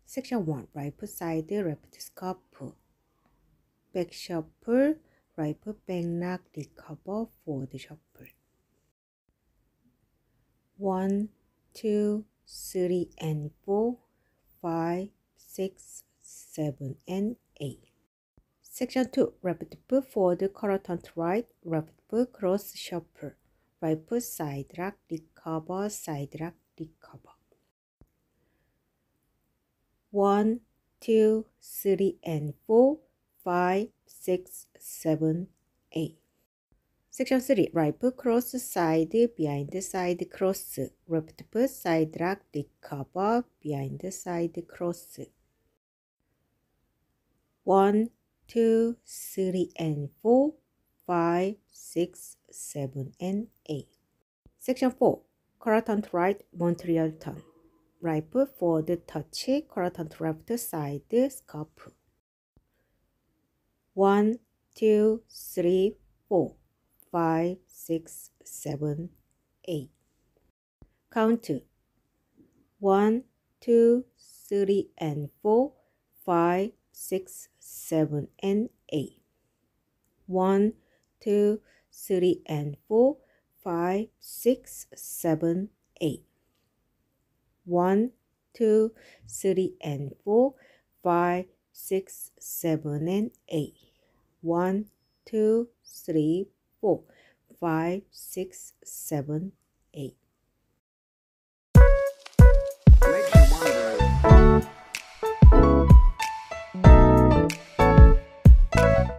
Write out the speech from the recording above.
Section 1. Right foot side, left scuff, back shuffle, right foot back lock, recover, forward shuffle. 1, 2, 3, and 4, 5, 6, 7, and 8. Section 2. Left foot forward, quarter turn to right, left foot cross shuffle, right foot side lock, recover, side lock, recover. 1, 2, 3, and 4, 5, 6, 7, 8. Section 3. Right foot cross side, behind side cross, left foot side lock, recover, behind side cross. 1, 2, 3, and 4, 5, 6, 7, and 8. Section 4. Quarter turn to right, Montreal turn. Right foot forward touch, quarter turn to left side, scuff. 1, 2, 3, 4, 5, 6, 7, 8. Count 1, 2, 3, and 4, 5, 6, 7, and 8. 1, 2, 3, and 4, 5, 6, 7, 8. 1, 2, 3, and 4, 5, 6, 7, and 8. 1, 2, 3, 4, 5, 6, 7, 8.